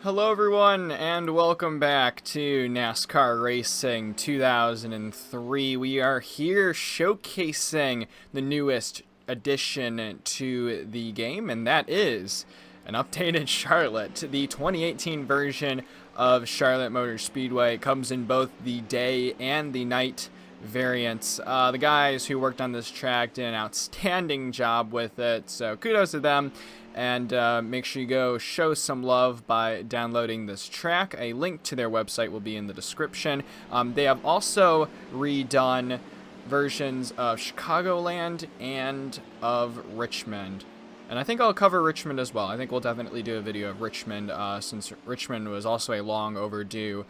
Hello everyone, and welcome back to NASCAR Racing 2003. We are here showcasing the newest addition to the game, and that is an updated Charlotte. The 2018 version of Charlotte Motor Speedway comes in both the day and the night variants. The guys who worked on this track did an outstanding job with it, so kudos to them. And make sure you go show some love by downloading this track. A link to their website will be in the description. They have also redone versions of Chicagoland and of Richmond. And I think I'll cover Richmond as well. I think we'll definitely do a video of Richmond since Richmond was also a long overdue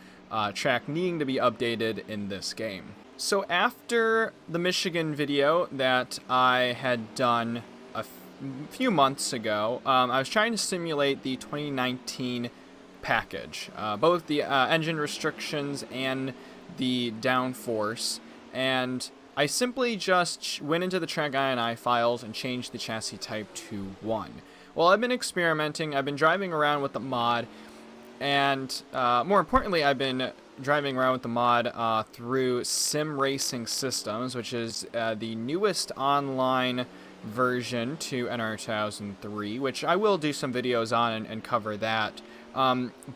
track needing to be updated in this game. So after the Michigan video that I had done a few months ago, I was trying to simulate the 2019 package, both the engine restrictions and the downforce, and I simply just went into the track INI files and changed the chassis type to 1. Well, I've been experimenting, I've been driving around with the mod, and more importantly, I've been driving around with the mod through Sim Racing Systems, which is the newest online version to NR 2003, which I will do some videos on and cover that.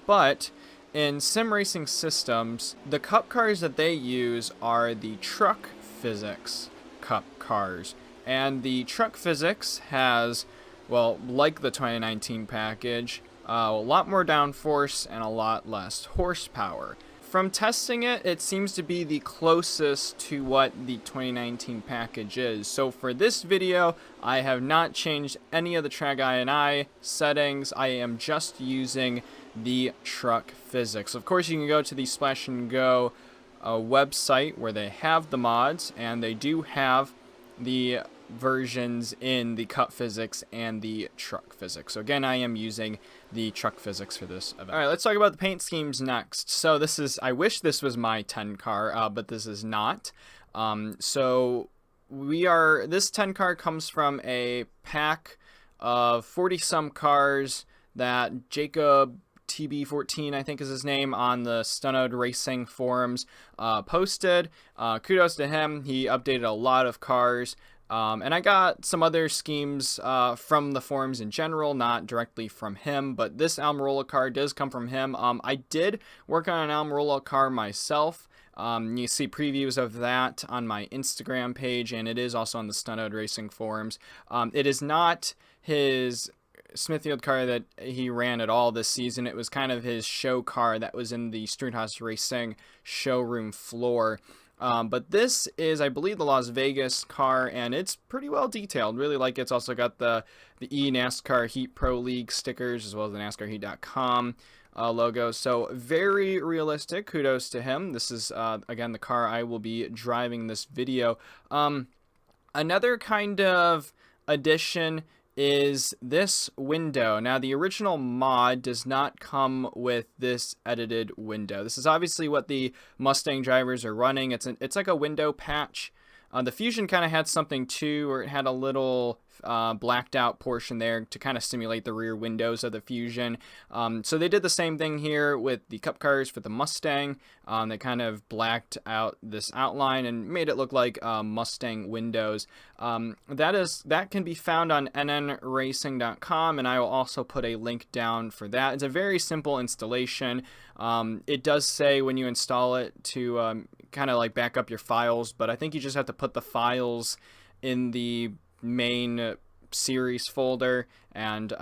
But in Sim Racing Systems, the cup cars that they use are the truck physics cup cars. And the truck physics has, well, like the 2019 package, a lot more downforce and a lot less horsepower. From testing it, it seems to be the closest to what the 2019 package is. So for this video, I have not changed any of the track INI settings. I am just using the truck physics. Of course, you can go to the Splash and Go website where they have the mods, and they do have the versions in the cup physics and the truck physics. So again, I am using the truck physics for this event. All right, let's talk about the paint schemes next. So this is, I wish this was my 10 car, but this is not. So this 10 car comes from a pack of 40 some cars that Jacob TB14, I think is his name, on the SNASCAR Racing forums posted. Kudos to him. He updated a lot of cars. And I got some other schemes from the forums in general, not directly from him, but this Almirola car does come from him. I did work on an Almirola car myself. You see previews of that on my Instagram page, and it is also on the SNASCAR Racing forums. It is not his Smithfield car that he ran at all this season. It was kind of his show car that was in the Streethouse Racing showroom floor. But this is, I believe, the Las Vegas car, and it's pretty well detailed. Really like it. It's also got the NASCAR Heat Pro League stickers, as well as the NASCARheat.com logo. So very realistic. Kudos to him. This is, again, the car I will be driving this video. Another kind of addition is this window. Now, the original mod does not come with this edited window. This is obviously what the Mustang drivers are running. It's like a window patch. The Fusion kind of had something too, where it had a little blacked out portion there to kind of simulate the rear windows of the Fusion. So they did the same thing here with the cup cars for the Mustang. They kind of blacked out this outline and made it look like Mustang windows. That can be found on nnracing.com, and I will also put a link down for that. It's a very simple installation. It does say when you install it to kind of like back up your files, but I think you just have to put the files in the main series folder, and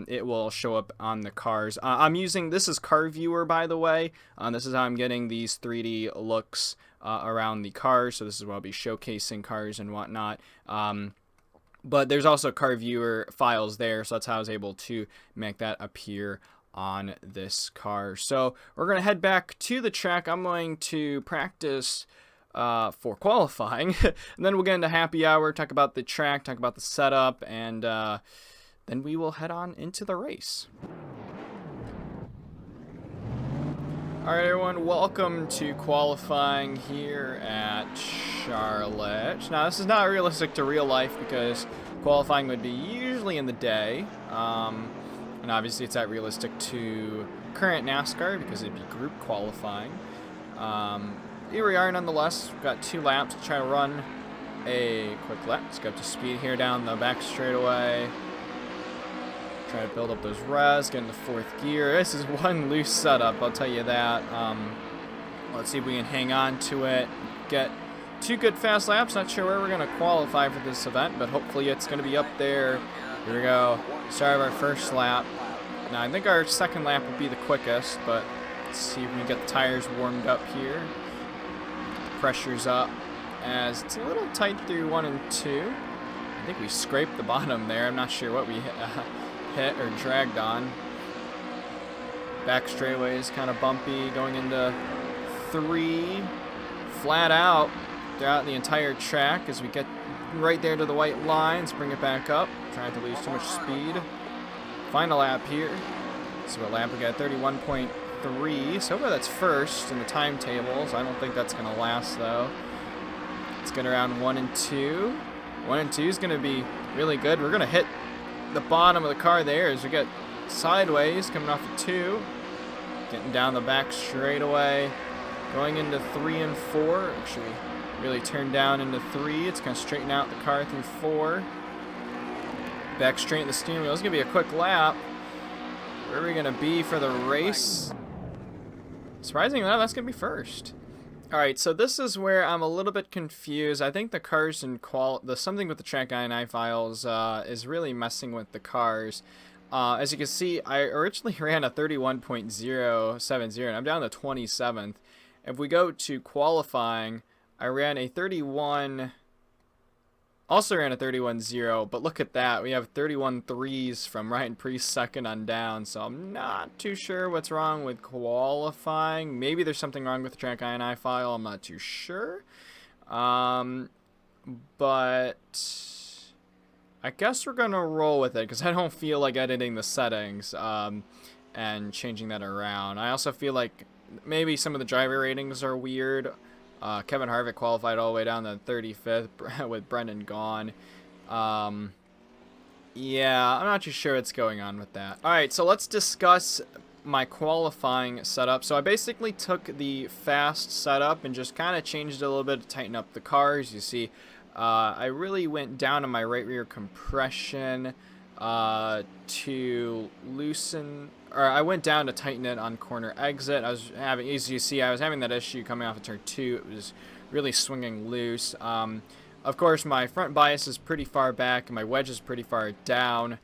it will show up on the cars. I'm using, this is Car Viewer, by the way. This is how I'm getting these 3D looks around the cars, so this is where I'll be showcasing cars and whatnot. But there's also Car Viewer files there, so that's how I was able to make that appear on this car. So we're going to head back to the track. I'm going to practice for qualifying, and then we'll get into happy hour, talk about the track, talk about the setup, and then we will head on into the race. Alright everyone, welcome to qualifying here at Charlotte. Now this is not realistic to real life because qualifying would be usually in the day, and obviously it's not realistic to current NASCAR because it'd be group qualifying. Here we are nonetheless. We've got 2 laps to try to run a quick lap. Let's go up to speed here down the back straightaway. Try to build up those res, get into 4th gear. This is one loose setup, I'll tell you that. Let's see if we can hang on to it. Get 2 good fast laps. Not sure where we're going to qualify for this event, but hopefully it's going to be up there. Here we go. Start of our first lap. Now, I think our second lap will be the quickest, but let's see if we can get the tires warmed up here. The pressure's up as it's a little tight through 1 and 2. I think we scraped the bottom there. I'm not sure what we hit or dragged on. Back straightaway is kind of bumpy going into 3. Flat out throughout the entire track as we get right there to the white lines, bring it back up, trying to lose too much speed. Final lap here. See what lap we got, 31.3. So far that's first in the timetables. I don't think that's going to last though. Let's get around 1 and 2. 1 and 2 is going to be really good. We're going to hit the bottom of the car there as we get sideways coming off of 2. Getting down the back straightaway. Going into 3 and 4. Actually, really turn down into 3. It's going to straighten out the car through 4. Back straight in the steering wheel. It's going to be a quick lap. Where are we going to be for the race? Surprisingly, that's going to be first. Alright, so this is where I'm a little bit confused. I think the cars and something with the track INI files is really messing with the cars. As you can see, I originally ran a 31.070 and I'm down to 27th. If we go to qualifying, I ran a 31, also ran a 31.0, but look at that. We have 31.3s from Ryan Priest second on down, so I'm not too sure what's wrong with qualifying. Maybe there's something wrong with the track INI file, I'm not too sure. But I guess we're going to roll with it because I don't feel like editing the settings and changing that around. I also feel like maybe some of the driver ratings are weird. Kevin Harvick qualified all the way down to 35th with Brendan gone. Yeah, I'm not too sure what's going on with that. Alright, so let's discuss my qualifying setup. So I basically took the fast setup and just kind of changed it a little bit to tighten up the cars. You see, I really went down on my right rear compression to loosen, or I went down to tighten it on corner exit. I was having, as you see, I was having that issue coming off of turn 2. It was really swinging loose. Of course, my front bias is pretty far back and my wedge is pretty far down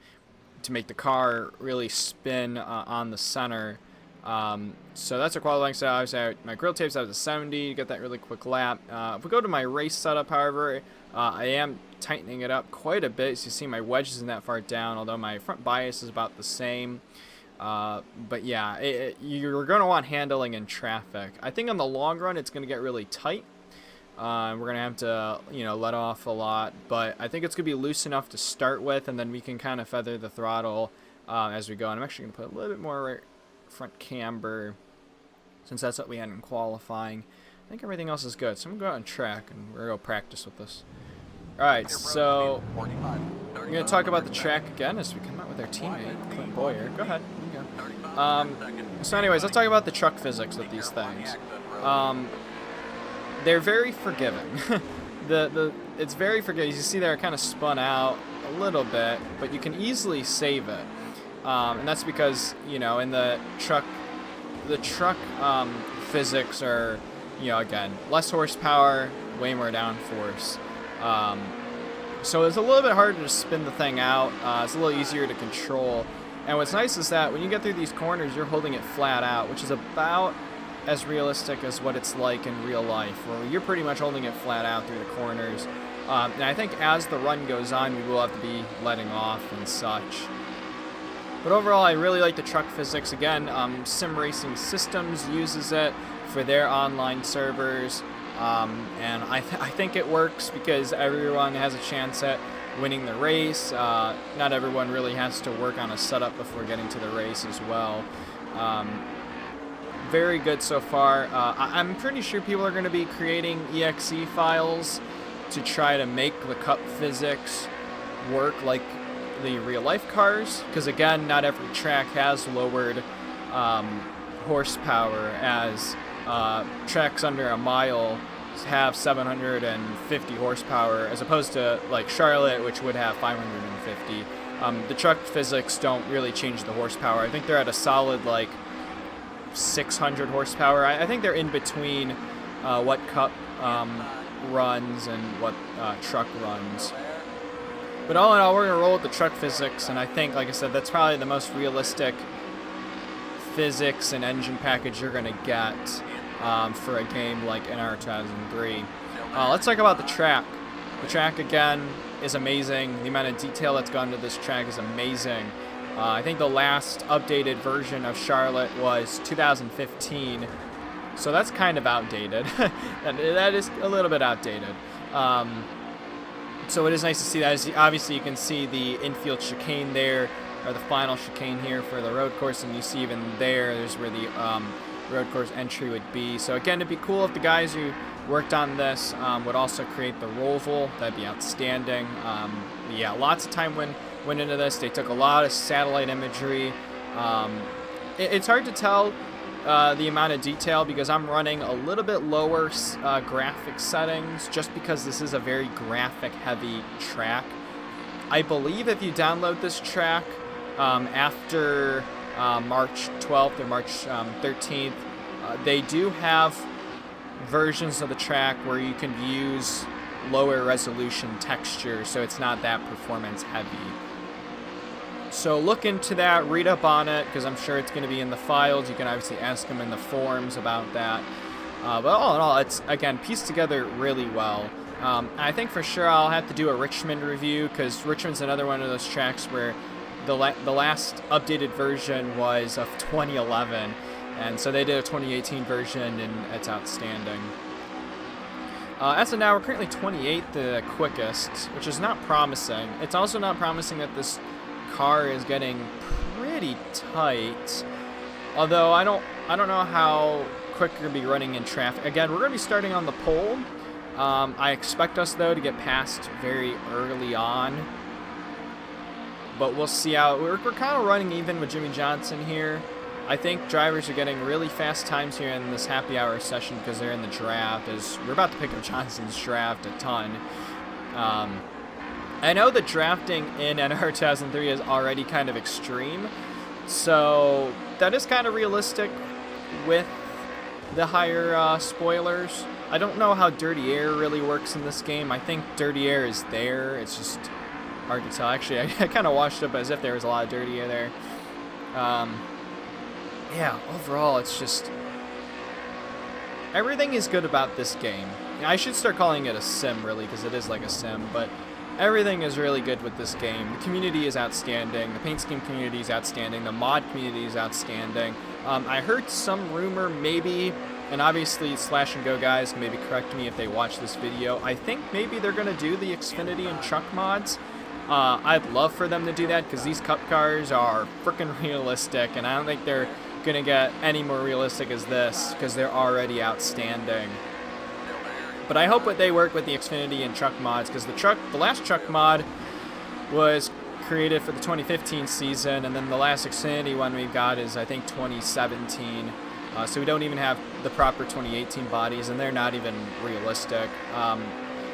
to make the car really spin on the center. So that's a qualifying setup. Obviously, my grill tape's out to 70 to get that really quick lap. If we go to my race setup, however, I am tightening it up quite a bit. As you see, my wedge isn't that far down, although my front bias is about the same. But yeah, you're going to want handling in traffic. I think on the long run, it's going to get really tight. We're going to have to, let off a lot. But I think it's going to be loose enough to start with, and then we can kind of feather the throttle as we go. And I'm actually going to put a little bit more front camber, since that's what we had in qualifying. I think everything else is good. So I'm going to go out and track, and we're going to practice with this. Alright, so we're going to talk about the track again as we come out with our teammate, Clint Boyer. Go ahead. You go. So anyways, let's talk about the truck physics with these things. They're very forgiving. It's very forgiving. You see they're kind of spun out a little bit, but you can easily save it. And that's because, in the truck physics are, again, less horsepower, way more downforce. So it's a little bit harder to spin the thing out. It's a little easier to control. And what's nice is that when you get through these corners, you're holding it flat out, which is about as realistic as what it's like in real life, where you're pretty much holding it flat out through the corners. And I think as the run goes on, we will have to be letting off and such. But overall, I really like the truck physics. Again, Sim Racing Systems uses it for their online servers. And I think it works because everyone has a chance at winning the race. Not everyone really has to work on a setup before getting to the race as well. Very good so far. I'm pretty sure people are going to be creating exe files to try to make the cup physics work like the real life cars, because again, not every track has lowered horsepower, as tracks under a mile have 750 horsepower, as opposed to like Charlotte, which would have 550. The truck physics don't really change the horsepower. I think they're at a solid like 600 horsepower. I think they're in between what Cup runs and what truck runs. But all in all, we're going to roll with the truck physics, and I think, like I said, that's probably the most realistic physics and engine package you're going to get for a game like NASCAR 2003. Let's talk about the track. The track, again, is amazing. The amount of detail that's gone into this track is amazing. I think the last updated version of Charlotte was 2015, so that's kind of outdated. That is a little bit outdated. So it is nice to see that. Obviously, you can see the infield chicane there, or the final chicane here for the road course, and you see even there's where the road course entry would be. So again, it'd be cool if the guys who worked on this would also create the roval. That'd be outstanding. Yeah, lots of time went into this. They took a lot of satellite imagery. It's hard to tell the amount of detail because I'm running a little bit lower graphic settings, just because this is a very graphic heavy track. I believe if you download this track after March 12th or March 13th, they do have versions of the track where you can use lower resolution texture, so it's not that performance heavy. So look into that, read up on it, because I'm sure it's going to be in the files. You can obviously ask them in the forums about that. But all in all, it's, again, pieced together really well. I think for sure I'll have to do a Richmond review, because Richmond's another one of those tracks where the last updated version was of 2011, and so they did a 2018 version, and it's outstanding. As of now, we're currently 28th, the quickest, which is not promising. It's also not promising that this car is getting pretty tight, although I don't know how quick you're going to be running in traffic. Again, we're going to be starting on the pole. I expect us, though, to get passed very early on, but we'll see how we're kind of running even with Jimmy Johnson here. I think drivers are getting really fast times here in this happy hour session because they're in the draft, as we're about to pick up Johnson's draft a ton. I know the drafting in NASCAR 2003 is already kind of extreme, so that is kind of realistic with the higher spoilers. I don't know how dirty air really works in this game. I think dirty air is there. It's just hard to tell. Actually, I kind of washed up as if there was a lot of dirty air there. Yeah, overall, it's just... everything is good about this game. I should start calling it a sim, really, because it is like a sim, but everything is really good with this game. The community is outstanding. The paint scheme community is outstanding. The mod community is outstanding. I heard some rumor, maybe, and obviously Slash and Go guys can maybe correct me if they watch this video. I think maybe they're going to do the Xfinity and truck mods. I'd love for them to do that because these Cup cars are freaking realistic, and I don't think they're going to get any more realistic as this because they're already outstanding. But I hope that they work with the Xfinity and truck mods, because the last truck mod was created for the 2015 season, and then the last Xfinity one we got is, I think, 2017. So we don't even have the proper 2018 bodies, and they're not even realistic.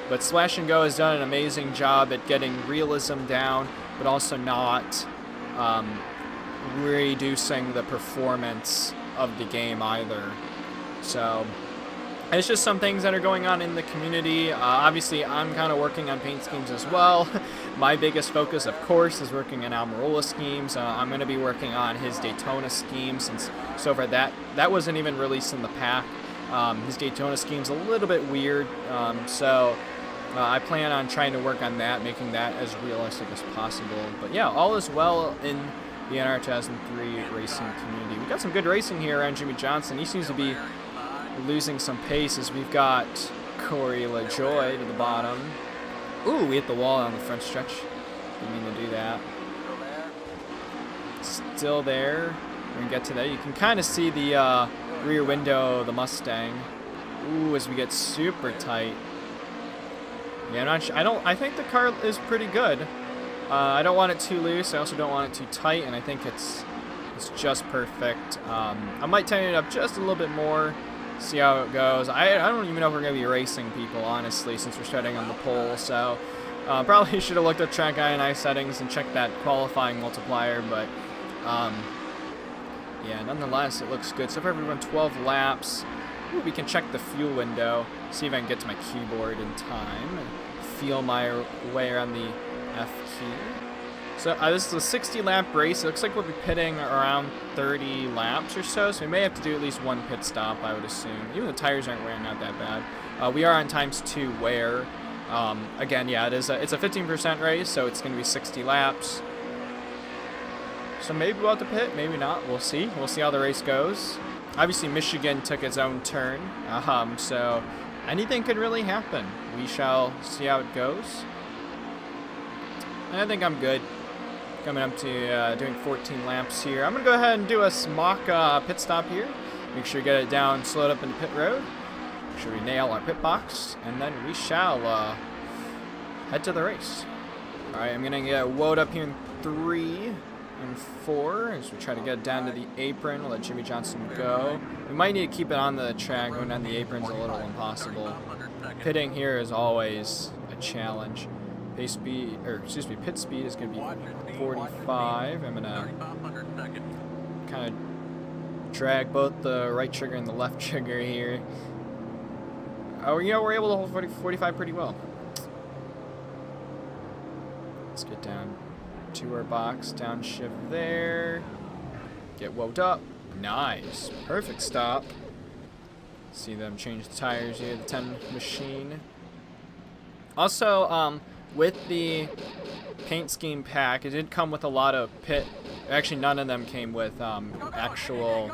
But Slash and Go has done an amazing job at getting realism down, but also not reducing the performance of the game either. So it's just some things that are going on in the community. Obviously, I'm kind of working on paint schemes as well. My biggest focus, of course, is working on Almirola schemes. I'm going to be working on his Daytona scheme, since so far that wasn't even released in the pack. His Daytona scheme's a little bit weird, so I plan on trying to work on that, making that as realistic as possible. But yeah, all is well in the NASCAR 2003 racing community. We've got some good racing here around Jimmy Johnson. He seems to be losing some pace, as we've got Corey LaJoie to the bottom. Ooh, we hit the wall on the front stretch. Didn't mean to do that. Still there. We're going to get to that. You can kind of see the rear window of the Mustang. Ooh, as we get super tight. Yeah, I'm not sure. I think the car is pretty good. I don't want it too loose. I also don't want it too tight, and I think it's It's just perfect. I might tighten it up just a little bit more, see how it goes. I don't even know if we're going to be racing people, honestly, since we're starting on the pole. So probably should have looked up track INI settings and checked that qualifying multiplier. But yeah, nonetheless, it looks good. So far, we've run 12 laps. Ooh, we can check the fuel window, see if I can get to my keyboard in time, and feel my way around the F key. So this is a 60-lap race. It looks like we'll be pitting around 30 laps or so, so we may have to do at least one pit stop, I would assume. Even the tires aren't wearing out that bad. We are on ×2 wear. Again, yeah, it's a 15% race, so it's going to be 60 laps. So maybe we'll have to pit, maybe not. We'll see. We'll see how the race goes. Obviously, Michigan took its own turn, so anything could really happen. We shall see how it goes. And I think I'm good. Coming up to doing 14 laps here. I'm going to go ahead and do a mock pit stop here. Make sure you get it down, slow it up in the pit road. Make sure we nail our pit box, and then we shall head to the race. Alright, I'm going to get woed up here in 3 and 4 as we try to get it down to the apron. We'll let Jimmy Johnson go. We might need to keep it on the track. Going down the apron's a little impossible. Pitting here is always a challenge. Pit speed is going to be 45. I'm going to kind of drag both the right trigger and the left trigger here. Oh, you know, we're able to hold 45 pretty well. Let's get down to our box, downshift there. Get woke up. Nice. Perfect stop. See them change the tires here, the 10 machine. Also, with the paint scheme pack, it did come with a lot of pit. Actually, none of them came with actual.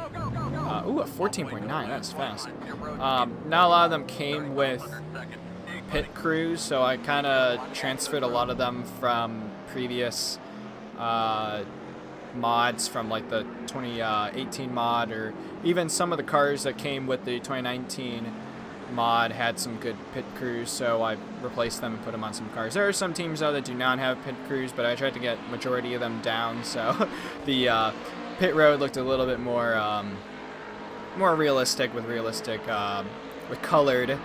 Ooh, a 14.9. That's fast. Not a lot of them came with pit crews, so I kind of transferred a lot of them from previous mods, from like the 2018 mod, or even some of the cars that came with the 2019 mod had some good pit crews, so I replaced them and put them on some cars. There are some teams though that do not have pit crews, but I tried to get majority of them down, so the pit road looked a little bit more more realistic, with with colored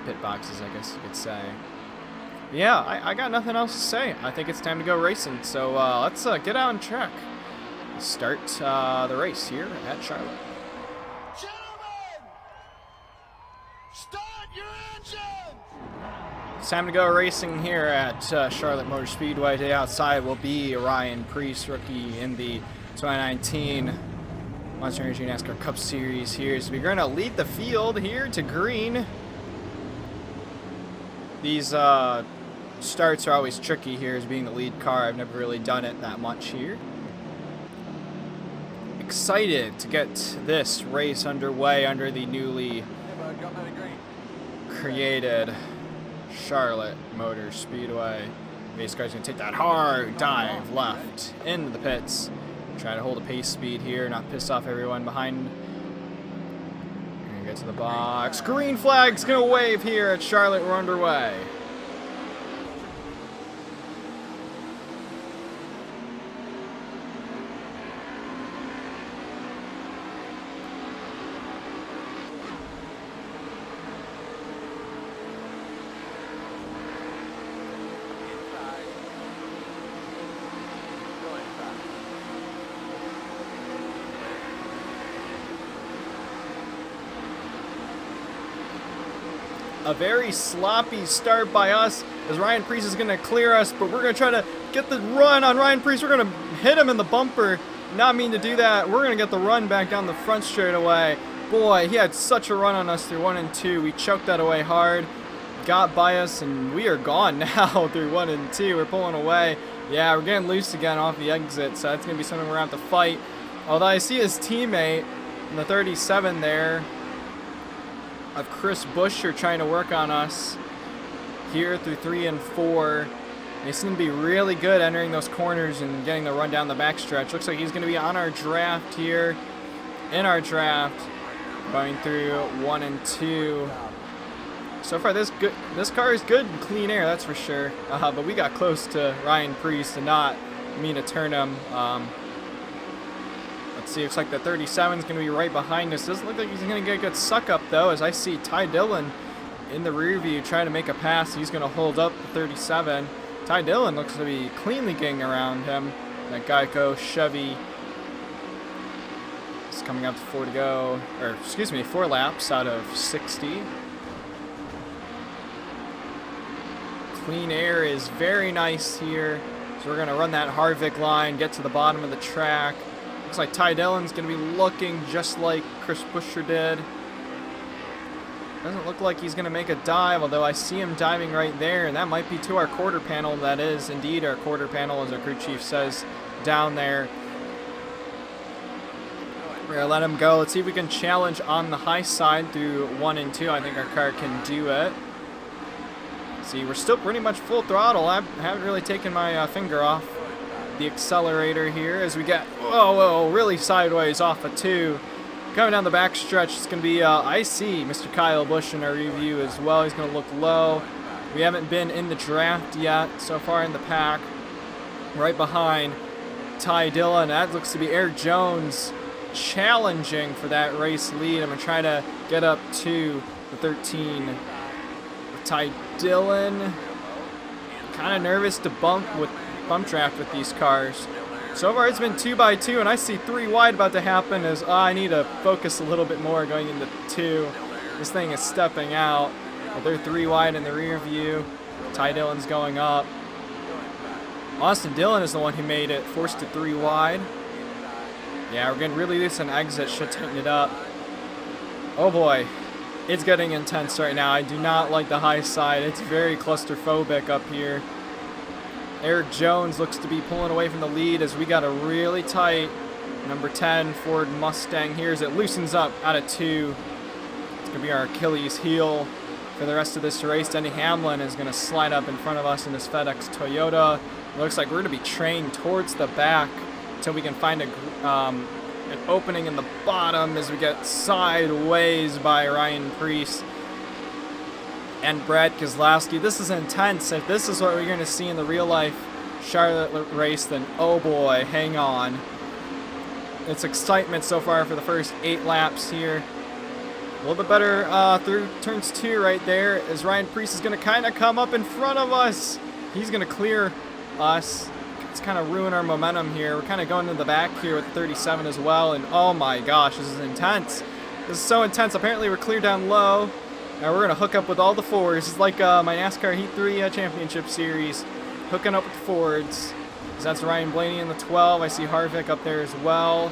pit boxes, I guess you could say. Yeah, I got nothing else to say. I think it's time to go racing, so let's get out on track. Start the race here at Charlotte. Start your engine! It's time to go racing here at Charlotte Motor Speedway. Today outside will be Ryan Preece, rookie in the 2019 Monster Energy NASCAR Cup Series here. So we're going to lead the field here to green. These starts are always tricky here as being the lead car. I've never really done it that much here. Excited to get this race underway under the newly created Charlotte Motor Speedway. Race car's gonna take that hard dive left into the pits. Try to hold a pace speed here, not piss off everyone behind. Gonna get to the box. Green flag's gonna wave here at Charlotte. We're underway. A very sloppy start by us, as Ryan Preece is going to clear us, but we're going to try to get the run on Ryan Preece. We're going to hit him in the bumper. Not mean to do that. We're going to get the run back down the front straight away. Boy, he had such a run on us through 1 and 2. We choked that away hard. Got by us, and we are gone now through 1 and 2. We're pulling away. Yeah, we're getting loose again off the exit, so that's going to be something we're going to have to fight. Although I see his teammate in the 37 there, of Chris Buescher, trying to work on us here through 3 and 4. They seem to be really good entering those corners and getting the run down the backstretch. Looks like he's going to be on our draft here, in our draft, going through 1 and 2. So far, this car is good and clean air, that's for sure. But we got close to Ryan Preece and not mean to turn him. Let's See, looks like the 37 is going to be right behind us. Doesn't look like he's going to get a good suck up, though, as I see Ty Dillon in the rear view trying to make a pass. He's going to hold up the 37. Ty Dillon looks to be cleanly getting around him. That Geico Chevy is coming up to 4 to go, or excuse me, 4 laps out of 60. Clean air is very nice here. So we're going to run that Harvick line, get to the bottom of the track. Looks like Ty Dillon's going to be looking just like Chris Buescher did. Doesn't look like he's going to make a dive, although I see him diving right there, and that might be to our quarter panel. That is indeed our quarter panel, as our crew chief says down there. We're going to let him go. Let's see if we can challenge on the high side through 1 and 2. I think our car can do it. See, we're still pretty much full throttle. I haven't really taken my finger off the accelerator here as we get, whoa, really sideways off of 2. Coming down the back stretch, it's going to be, I see Mr. Kyle Busch in our review as well. He's going to look low. We haven't been in the draft yet so far in the pack. Right behind Ty Dillon. That looks to be Eric Jones challenging for that race lead. I'm going to try to get up to the 13 with Ty Dillon. Kind of nervous to bump draft with these cars. So far it's been 2 by 2, and I see 3 wide about to happen as I need to focus a little bit more going into 2. This thing is stepping out. But they're 3 wide in the rear view. Ty Dillon's going up. Austin Dillon is the one who made it, forced to 3 wide. Yeah, we're getting really loose on exit, should tighten it up. Oh boy, it's getting intense right now. I do not like the high side. It's very claustrophobic up here. Eric Jones looks to be pulling away from the lead as we got a really tight number 10 Ford Mustang here as it loosens up out of 2. It's going to be our Achilles heel for the rest of this race. Denny Hamlin is going to slide up in front of us in this FedEx Toyota. It looks like we're going to be trained towards the back until we can find an opening in the bottom as we get sideways by Ryan Preece and Brad Keselowski. This is intense. If this is what we're going to see in the real life Charlotte race, then oh boy, hang on. It's excitement so far for the first 8 laps here. A little bit better through turns 2 right there as Ryan Preece is going to kind of come up in front of us. He's going to clear us. It's kind of ruin our momentum here. We're kind of going to the back here with the 37 as well, and oh my gosh, this is intense. This is so intense. Apparently we're clear down low. Now we're going to hook up with all the Fords. It's like my NASCAR Heat 3 Championship Series. Hooking up with Fords. That's Ryan Blaney in the 12. I see Harvick up there as well.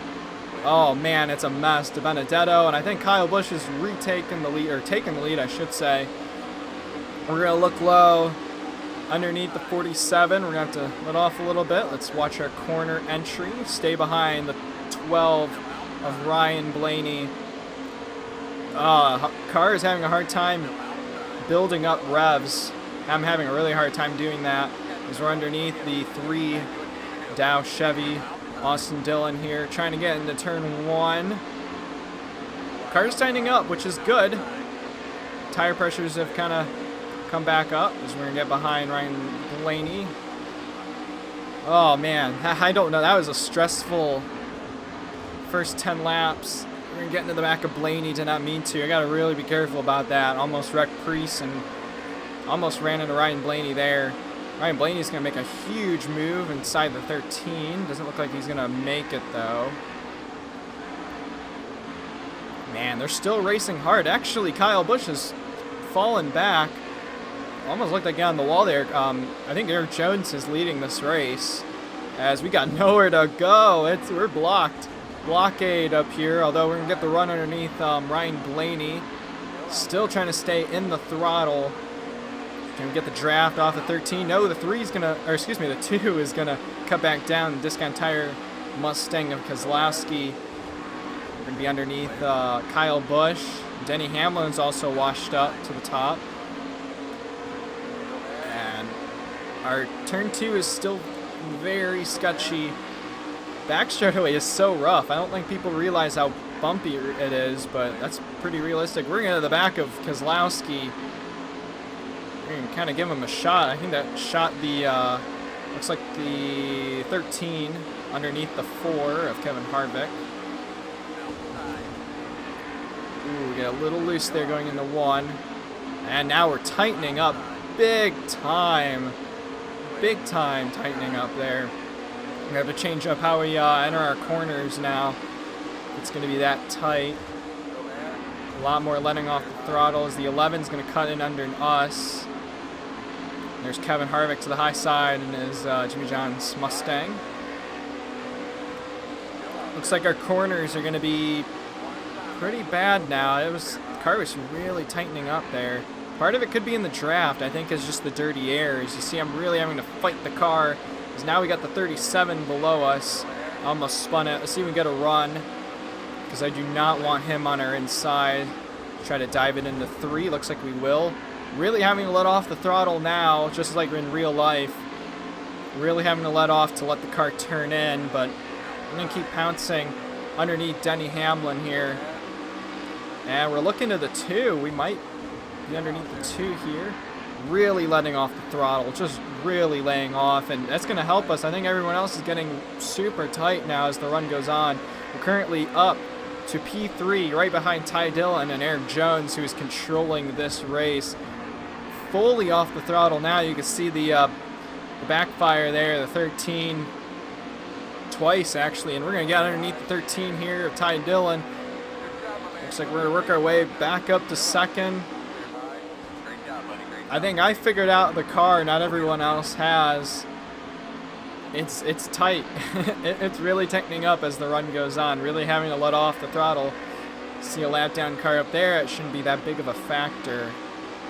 Oh man, it's a mess. DiBenedetto, and I think Kyle Busch is retaking the lead, or taking the lead, I should say. We're going to look low underneath the 47. We're going to have to let off a little bit. Let's watch our corner entry. Stay behind the 12 of Ryan Blaney. Car is having a hard time building up revs. I'm having a really hard time doing that as we're underneath the 3 Dow Chevy. Austin Dillon here trying to get into turn 1. Car's tightening up, which is good. Tire pressures have kind of come back up as we're going to get behind Ryan Blaney. Oh man, I don't know. That was a stressful first 10 laps. We're going to get into the back of Blaney. Did not mean to. I got to really be careful about that. Almost wrecked Preece and almost ran into Ryan Blaney there. Ryan Blaney's going to make a huge move inside the 13. Doesn't look like he's going to make it, though. Man, they're still racing hard. Actually, Kyle Busch has fallen back. Almost looked like he got on the wall there. I think Eric Jones is leading this race as we got nowhere to go. We're blocked. Blockade up here, although we're going to get the run underneath Ryan Blaney. Still trying to stay in the throttle. Can we get the draft off the 13? No, the 3 is going to, or excuse me, the 2 is going to cut back down. The Discount Tire Mustang of Keselowski. We're going to be underneath Kyle Busch. Denny Hamlin's also washed up to the top. And our turn 2 is still very sketchy. Back straightaway is so rough. I don't think people realize how bumpy it is, but that's pretty realistic. We're going to the back of Keselowski. We're going to kind of give him a shot. I think that shot the, looks like the 13 underneath the 4 of Kevin Harvick. Ooh, we get a little loose there going into 1. And now we're tightening up big time. Big time tightening up there. We have to change up how we enter our corners now. It's going to be that tight. A lot more letting off the throttle as the 11's going to cut in under us. There's Kevin Harvick to the high side in his Jimmy John's Mustang. Looks like our corners are going to be pretty bad now. The car was really tightening up there. Part of it could be in the draft. I think it's just the dirty air. As you see, I'm really having to fight the car. Because now we got the 37 below us. Almost spun it. Let's see if we can get a run. Because I do not want him on our inside. Try to dive it into 3. Looks like we will. Really having to let off the throttle now, just like in real life. Really having to let off to let the car turn in, but I'm going to keep pouncing underneath Denny Hamlin here. And we're looking to the 2. We might be underneath the 2 here. Really letting off the throttle, just really laying off, and that's going to help us. I think everyone else is getting super tight now as the run goes on. We're currently up to P3, right behind Ty Dillon and Eric Jones, who is controlling this race. Fully off the throttle now. You can see the backfire there, the 13 twice actually, and we're going to get underneath the 13 here of Ty Dillon. Looks like we're going to work our way back up to 2nd. I think I figured out the car, not everyone else has. It's tight. It's really tightening up as the run goes on, really having to let off the throttle. See a lap down car up there, it shouldn't be that big of a factor.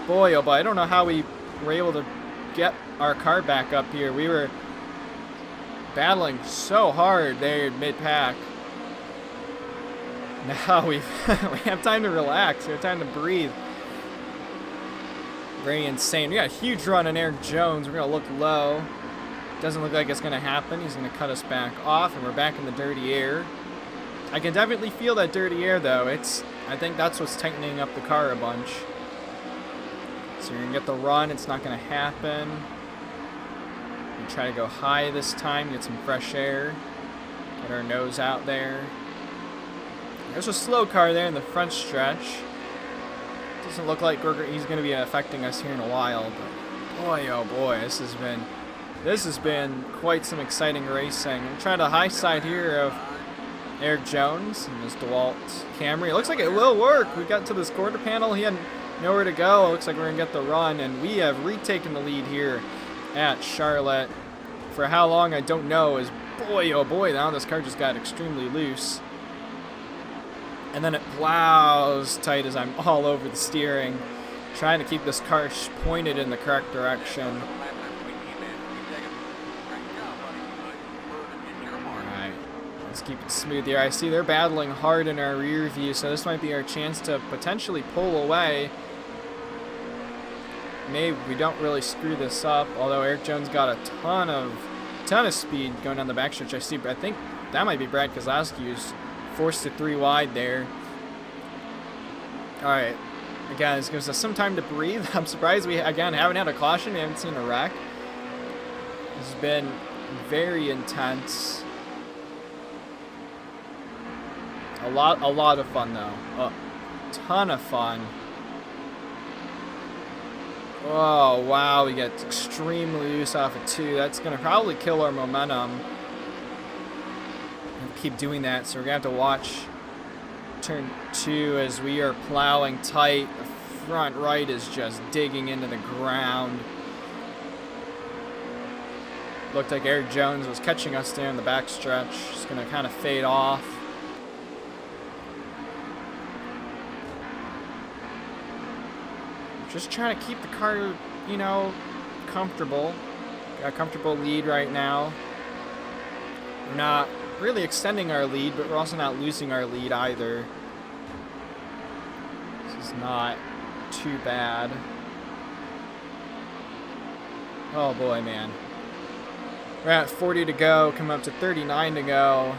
Boy, oh boy, I don't know how we were able to get our car back up here. We were battling so hard there mid-pack. Now we have time to relax. We have time to breathe. Very insane. We got a huge run on Eric Jones. We're going to look low. Doesn't look like it's going to happen. He's going to cut us back off, and we're back in the dirty air. I can definitely feel that dirty air, though. I think that's what's tightening up the car a bunch. So you're going to get the run. It's not going to happen. We try to go high this time, get some fresh air. Get our nose out there. There's a slow car there in the front stretch. Doesn't look like he's going to be affecting us here in a while. But boy, oh boy, this has been quite some exciting racing. I'm trying to high side here of Eric Jones and his DeWalt Camry. It looks like it will work. We got to this quarter panel. He had nowhere to go. It looks like we're going to get the run, and we have retaken the lead here at Charlotte. For how long, I don't know. As boy, oh boy, now this car just got extremely loose. And then it plows tight as I'm all over the steering, trying to keep this car pointed in the correct direction. Alright, let's keep it smooth here. I see they're battling hard in our rear view, so this might be our chance to potentially pull away. Maybe we don't really screw this up, although Eric Jones got a ton of speed going down the backstretch. I think that might be Brad Keselowski who's forced it 3 wide there. Alright, again, this gives us some time to breathe. I'm surprised we, again, haven't had a caution. We haven't seen a wreck. This has been very intense. A lot of fun, though. A ton of fun. Oh, wow, we get extremely loose off of 2. That's going to probably kill our momentum. Keep doing that, so we're gonna have to watch turn 2 as we are plowing tight. The front right is just digging into the ground. Looked like Eric Jones was catching us there in the backstretch. Just gonna kind of fade off. Just trying to keep the car, you know, comfortable. Got a comfortable lead right now. We're not really extending our lead, but we're also not losing our lead either. This is not too bad. Oh boy, man. We're at 40 to go, coming up to 39 to go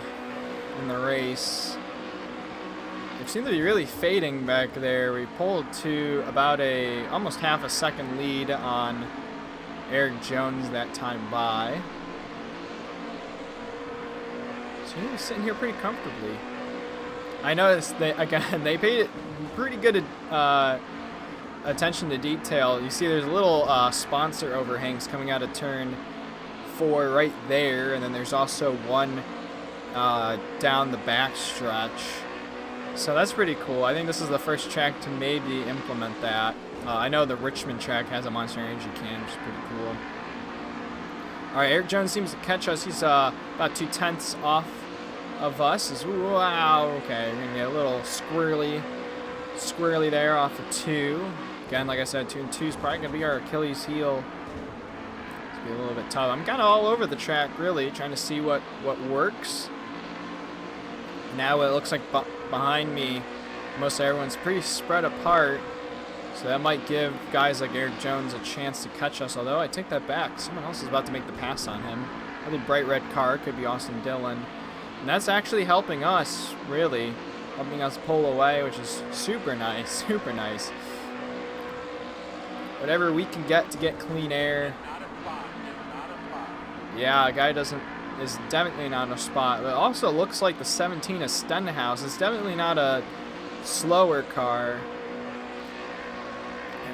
in the race. They seem to be really fading back there. We pulled to about almost half a second lead on Eric Jones that time by. So he was sitting here pretty comfortably. I noticed they paid pretty good attention to detail. You see there's a little sponsor overhangs coming out of turn 4 right there, and then there's also one down the back stretch. So that's pretty cool. I think this is the first track to maybe implement that. I know the Richmond track has a Monster Energy can, which is pretty cool. Alright, Eric Jones seems to catch us. He's about 2/10 off of us. Wow, okay, we're going to get a little squirrely there off of 2. Again, like I said, 2 and 2 is probably going to be our Achilles heel. It's going to be a little bit tough. I'm kind of all over the track, really, trying to see what works. Now it looks like behind me, most everyone's pretty spread apart. So that might give guys like Eric Jones a chance to catch us, although I take that back. Someone else is about to make the pass on him. Really bright red car, could be Austin Dillon. And that's actually helping us, really. Helping us pull away, which is super nice, super nice. Whatever we can get to get clean air. Yeah, a guy is definitely not in a spot. But it also looks like the 17 is Stenhouse. It's definitely not a slower car.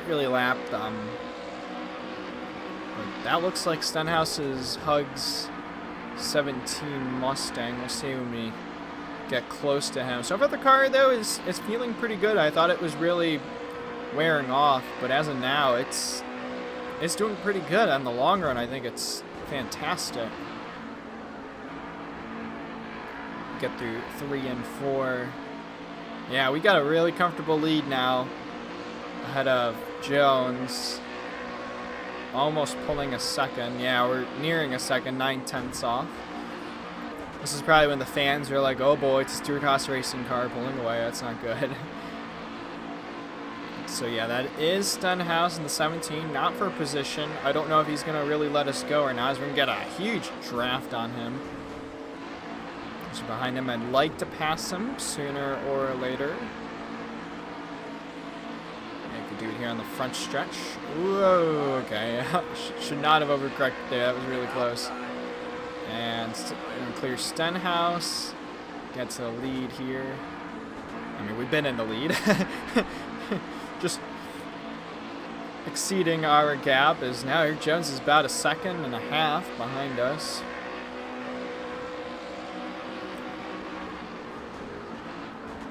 Really lapped them. But that looks like Stenhouse's Hugs 17 Mustang. We'll see when we get close to him. So far the car though is feeling pretty good. I thought it was really wearing off, but as of now it's doing pretty good. On the long run, I think it's fantastic. Get through 3 and 4. Yeah, we got a really comfortable lead now ahead of Jones, almost pulling a second. Yeah, we're nearing a second, 9/10 off. This is probably when the fans are like, oh boy, it's a Stewart-Haas racing car pulling away. That's not good. So yeah, that is Stenhouse in the 17, not for position. I don't know if he's going to really let us go or not, as we're going to get a huge draft on him. So behind him, I'd like to pass him sooner or later. Dude here on the front stretch. Whoa, okay. Should not have overcorrected there. That was really close. And clear Stenhouse. Gets a lead here. I mean, we've been in the lead. Just exceeding our gap is now Eric Jones is about 1.5 seconds behind us.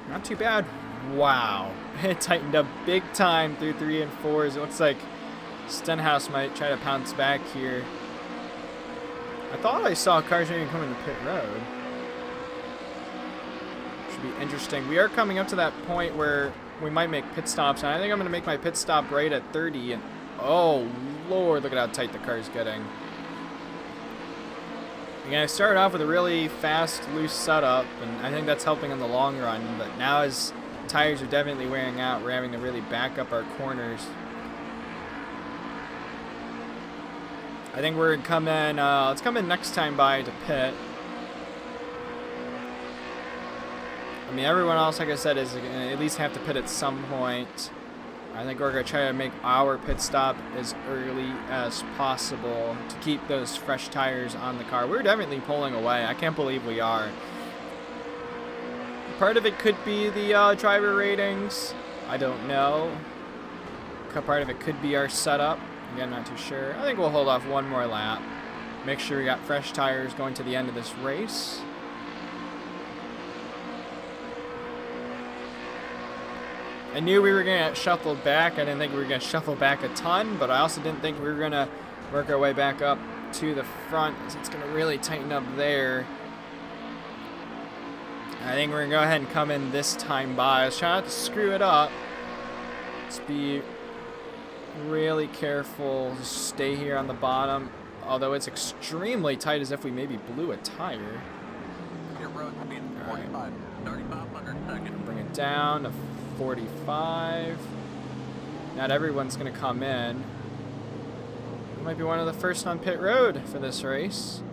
Not too bad. Wow, it tightened up big time through 3 and 4s. It looks like Stenhouse might try to pounce back here. I thought I saw cars maybe coming to pit road. Should be interesting. We are coming up to that point where we might make pit stops, and I think I'm going to make my pit stop right at 30. And oh Lord, look at how tight the car's getting. Again, I started off with a really fast, loose setup, and I think that's helping in the long run. But now as tires are definitely wearing out, we're having to really back up our corners. I think we're gonna come in, let's come in next time by to pit. I mean, everyone else, like I said, is gonna at least have to pit at some point. I think we're gonna try to make our pit stop as early as possible to keep those fresh tires on the car. We're definitely pulling away. I can't believe we are. Part of it could be the driver ratings. I don't know. Part of it could be our setup. Again, not too sure. I think we'll hold off one more lap. Make sure we got fresh tires going to the end of this race. I knew we were going to get shuffled back. I didn't think we were going to shuffle back a ton, but I also didn't think we were going to work our way back up to the front. It's going to really tighten up there. I think we're going to go ahead and come in this time by. Let's try not to screw it up. Let's be really careful. Just stay here on the bottom. Although it's extremely tight, as if we maybe blew a tire. Right. Bring it down to 45. Not everyone's going to come in. It might be one of the first on pit road for this race.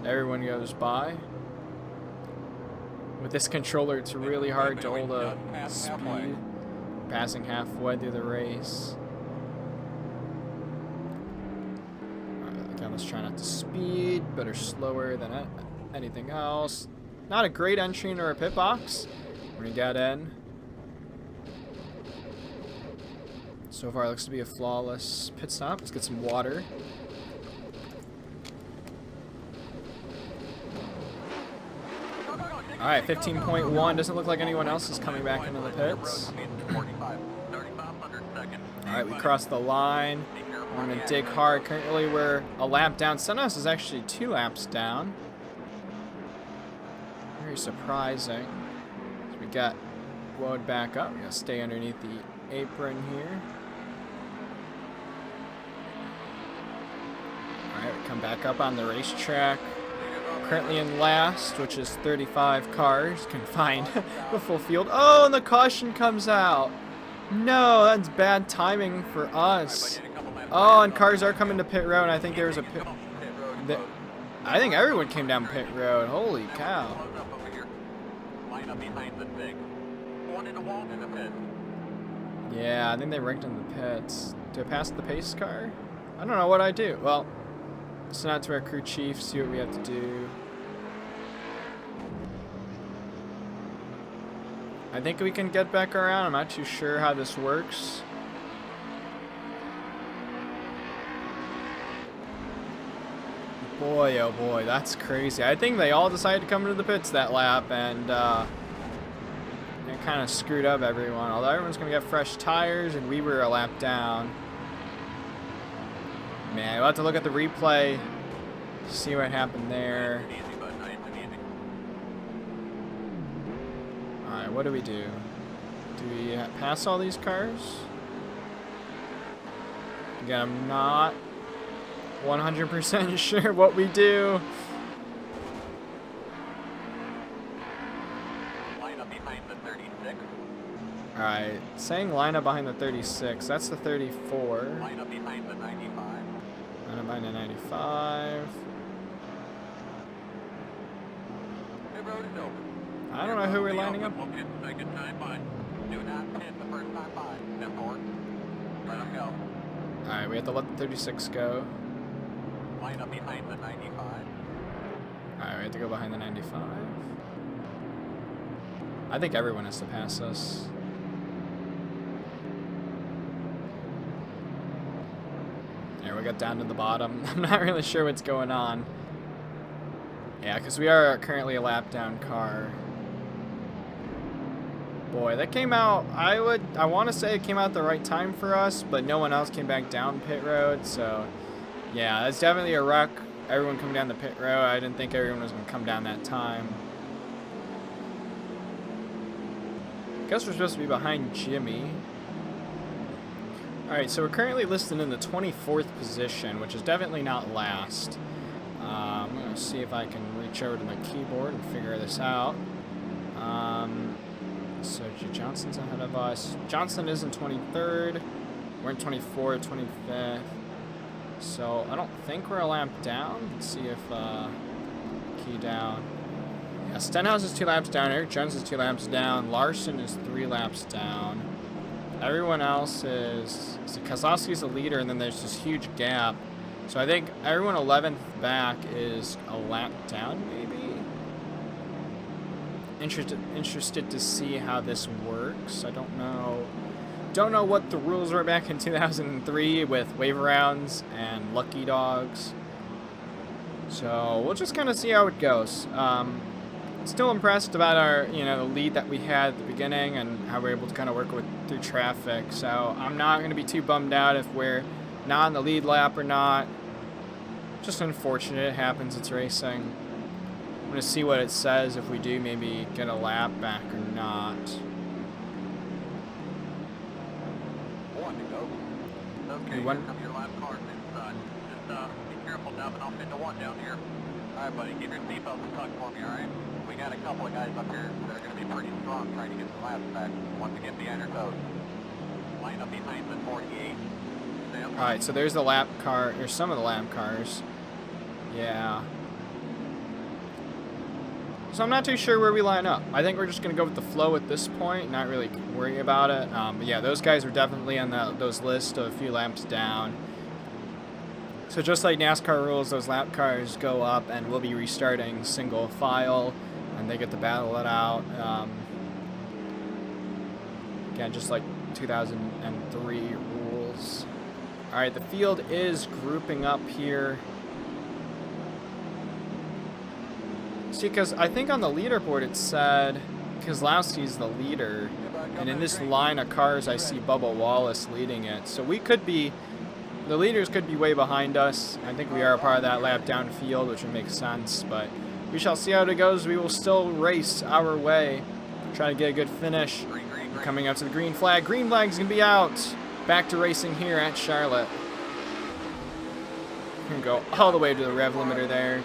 So everyone goes by. With this controller, it's really hard to hold a speed. Passing halfway through the race. Again, let's try not to speed. Better slower than anything else. Not a great entry into our pit box. When we got in. So far, it looks to be a flawless pit stop. Let's get some water. Alright, 15.1. Doesn't look like anyone else is coming back into the pits. Alright, we crossed the line. We're going to dig hard. Currently, we're a lap down. Sunhouse is actually 2 laps down. Very surprising. So we got load back up. We're going to stay underneath the apron here. Alright, we come back up on the racetrack. Currently in last, which is 35 cars. Can find the full field. Oh, and the caution comes out. No, that's bad timing for us. Oh, and cars are coming to pit road. I think there was a pit. I think everyone came down pit road. Holy cow. Yeah, I think they wrecked in the pits. Do I pass the pace car? I don't know what I do. Well, send out to our crew chief, see what we have to do. I think we can get back around. I'm not too sure how this works. Boy, oh boy, that's crazy. I think they all decided to come into the pits that lap, and it kind of screwed up everyone. Although everyone's going to get fresh tires, and we were a lap down. Man, we'll have to look at the replay, see what happened there. Alright, what do we do? Do we pass all these cars? Again, I'm not 100% sure what we do. Line up behind the 36. Alright, saying line up behind the 36. That's the 34. Line up behind the 95. Line up behind the 95. The road is open. I don't know who we're lining up. We'll get the second time by. Do not pit the first time by. Step forward. Let them go. Alright, we have to let the 36 go. Line up behind the 95. Alright, we have to go behind the 95. I think everyone has to pass us. There, we got down to the bottom. I'm not really sure what's going on. Yeah, because we are currently a lap down car. Boy, that came out, I want to say it came out the right time for us, but no one else came back down pit road, so yeah, that's definitely a wreck. Everyone coming down the pit road. I didn't think everyone was going to come down that time. I guess we're supposed to be behind Jimmy. Alright, so we're currently listed in the 24th position, which is definitely not last. I'm going to see if I can reach over to my keyboard and figure this out. So Johnson's ahead of us. Johnson is in 23rd. We're in 24th, 25th. So I don't think we're a lap down. Let's see if key down. Yeah, Stenhouse is 2 laps down. Eric Jones is 2 laps down. Larson is 3 laps down. Everyone else is Kozlowski's the leader, and then there's this huge gap. So I think everyone 11th back is a lap down, maybe. Interested to see how this works. I don't know. Don't know what the rules were back in 2003 with wave rounds and lucky dogs. So we'll just kind of see how it goes. Still impressed about our, the lead that we had at the beginning and how we're able to kind of work through traffic. So I'm not going to be too bummed out if we're not in the lead lap or not. Just unfortunate. It happens. It's racing. I'm going to see what it says if we do maybe get a lap back or not. One to go. Okay, here come your lap cars inside. Just be careful now, but I'll fit the one down here. Alright, buddy, keep your seatbelt and tuck for me, alright? We got a couple of guys up here that are going to be pretty strong trying to get some laps back once we get behind our toes. Line up behind the 48. Alright, so there's the lap car, or some of the lap cars. Yeah. So I'm not too sure where we line up. I think we're just going to go with the flow at this point, not really worry about it. But yeah, those guys are definitely on those lists of a few laps down. So just like NASCAR rules, those lap cars go up and we'll be restarting single file and they get to battle it out. Again, just like 2003 rules. All right, the field is grouping up here. See, because I think on the leaderboard it said Keselowski's the leader, and in this line of cars I see Bubba Wallace leading it. So we could be, the leaders could be way behind us. I think we are a part of that lap downfield, which would make sense, but we shall see how it goes. We will still race our way, try to get a good finish. We're coming up to the green flag. Green flag's gonna be out. Back to racing here at Charlotte. We're gonna go all the way to the rev limiter there.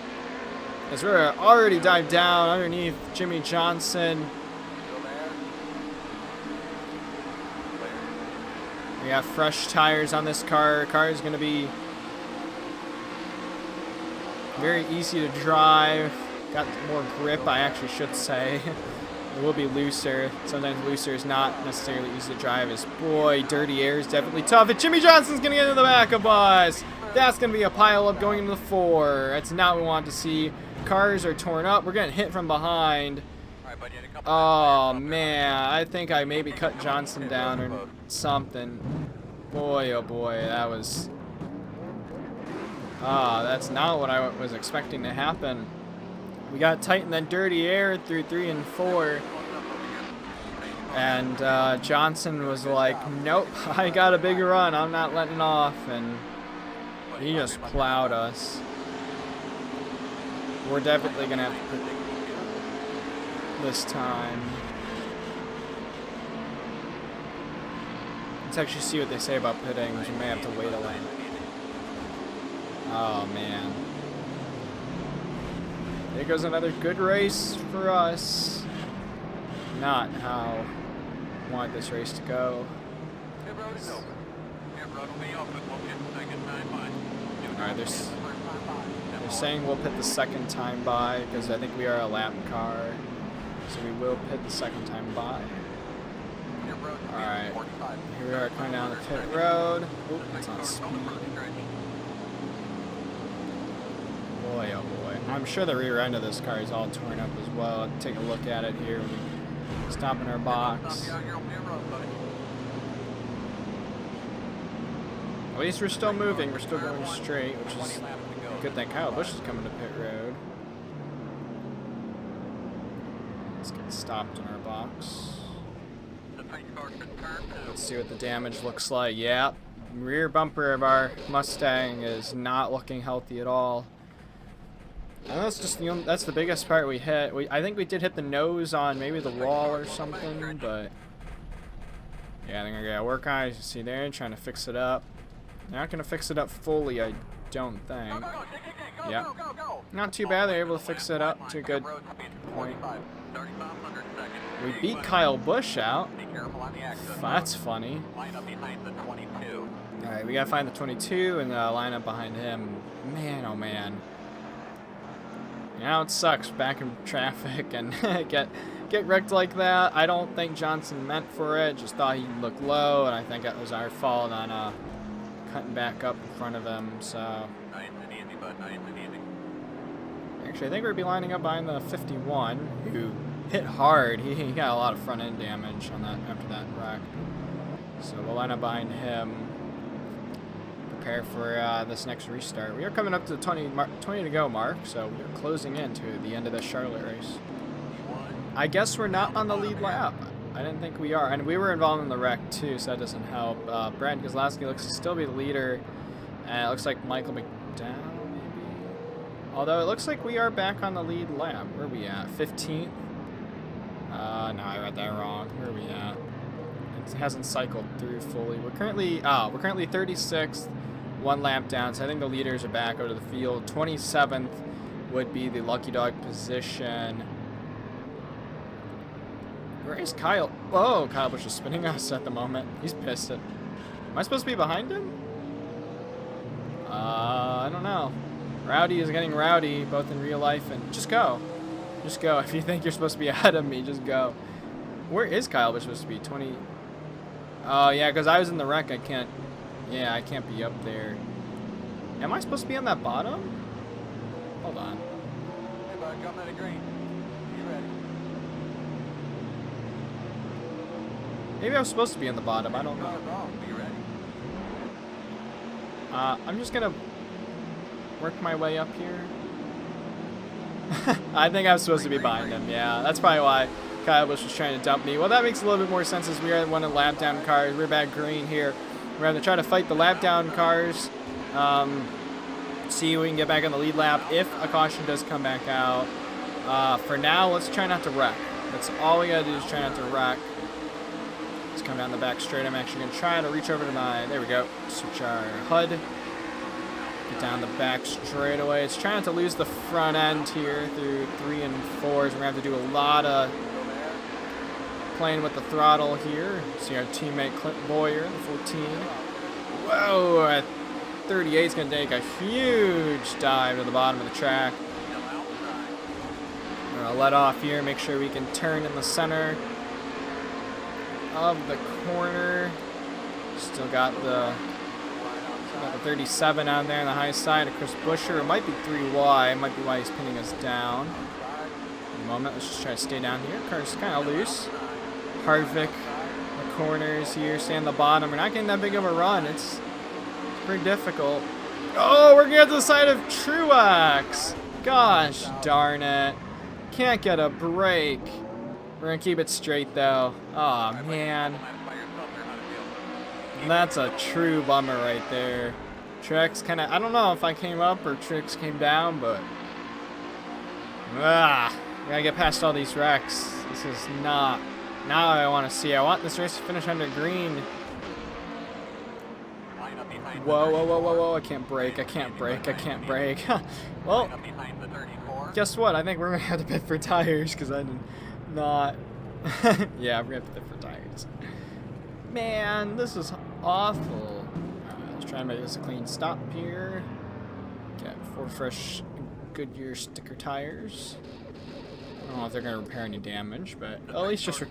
As we're already dived down underneath Jimmy Johnson. We have fresh tires on this car. Car is going to be very easy to drive. Got more grip, I actually should say. It will be looser. Sometimes looser is not necessarily easy to drive. As boy, dirty air is definitely tough. And Jimmy Johnson's going to get into the back of us. That's going to be a pile up going into the 4. That's not what we want to see. Cars are torn up. We're getting hit from behind. Oh, man. I think I maybe cut Johnson down or something. Boy, oh boy. That was... that's not what I was expecting to happen. We got tight in that dirty air through 3 and 4. And Johnson was like, nope, I got a big run. I'm not letting off. And he just plowed us. We're definitely going to have to put this time. Let's actually see what they say about pitting, because we may have to wait a lap. Oh, man. There goes another good race for us. Not how I want this race to go. Alright, they're saying we'll pit the second time by, because I think we are a lap car. So we will pit the second time by. Alright, here we are coming down the pit road. Oop, it's on speed. Boy, oh boy. I'm sure the rear end of this car is all torn up as well. Take a look at it here when we stop in our box. At least we're still moving. We're still going straight, which is a good thing. Kyle Busch is coming to pit road. Let's get stopped in our box. Let's see what the damage looks like. Yeah, rear bumper of our Mustang is not looking healthy at all. And that's just that's the biggest part we hit. I think we did hit the nose on maybe the wall or something, but yeah, I think I gotta work on it. You see there, trying to fix it up. They're not gonna fix it up fully, I don't think. Yeah, not too bad. They're able to fix it up to a good point. We beat Kyle Busch out. That's funny. Alright, we gotta find the 22 and line up behind him. Man, oh man. Now it sucks back in traffic and get wrecked like that. I don't think Johnson meant for it. Just thought he looked low, and I think it was our fault on cutting back up in front of him. So actually, I think we'd be lining up behind the 51, who hit hard. He got a lot of front end damage on that after that wreck. So we'll line up behind him. Prepare for this next restart. We are coming up to the 20 to go mark, so we're closing in to the end of the Charlotte race. I guess we're not on the lead lap. I didn't think we are, and we were involved in the wreck too, so that doesn't help. Brad Keselowski looks to still be the leader, and it looks like Michael McDowell maybe. Although it looks like we are back on the lead lap. Where are we at? 15th? No, I read that wrong. Where are we at? It hasn't cycled through fully. We're currently 36th, 1 lap down. So I think the leaders are back out of the field. 27th would be the lucky dog position. Where is Kyle? Oh, Kyle Busch is spinning us at the moment. He's pissed. Am I supposed to be behind him? I don't know. Rowdy is getting rowdy, both in real life and just go. Just go. If you think you're supposed to be ahead of me, just go. Where is Kyle Busch supposed to be? 20. Oh, yeah, because I was in the wreck. I can't be up there. Am I supposed to be on that bottom? Hold on. Hey, bud, coming out of green. You ready? Maybe I was supposed to be in the bottom. I don't know. I'm just gonna work my way up here. I think I'm supposed to be behind him. Yeah, that's probably why Kyle Busch was trying to dump me. Well, that makes a little bit more sense as we are one of the lap down cars. We're back green here. We're going to try to fight the lap down cars. See if we can get back on the lead lap if a caution does come back out. For now, let's try not to wreck. That's all we got to do is try not to wreck. Let's come down the back straight. I'm actually going to try to reach over to my... There we go. Switch our HUD. Get down the back straightaway. It's trying not to lose the front end here through 3 and 4s. We're going to have to do a lot of playing with the throttle here. See our teammate Clint Boyer, the 14. Whoa, at 38 is going to take a huge dive to the bottom of the track. We're going to let off here, make sure we can turn in the center of the corner. Still got the 37 out there on the high side of Chris Buescher. It might be 3Y. It might be why he's pinning us down. In a moment, let's just try to stay down here. Car's kind of loose. Harvick, the corners here, stay on the bottom. We're not getting that big of a run. It's pretty difficult. Oh, we're getting to the side of Truex. Gosh darn it. Can't get a break. We're going to keep it straight, though. Oh, man. That's a true bummer right there. Truex kind of... I don't know if I came up or Truex came down, but... Gotta get past all these wrecks. This is not what I want to see. I want this race to finish under green. Whoa, whoa, whoa, whoa, whoa. I can't brake. I can't brake. I can't brake. Well, guess what? I think we're going to have to pit for tires because I did not... Yeah, we're going to have to pit for tires. Man, this is awful. Alright, let's try and make this a clean stop here. Get 4 fresh Goodyear sticker tires. I don't know if they're going to repair any damage, but at least just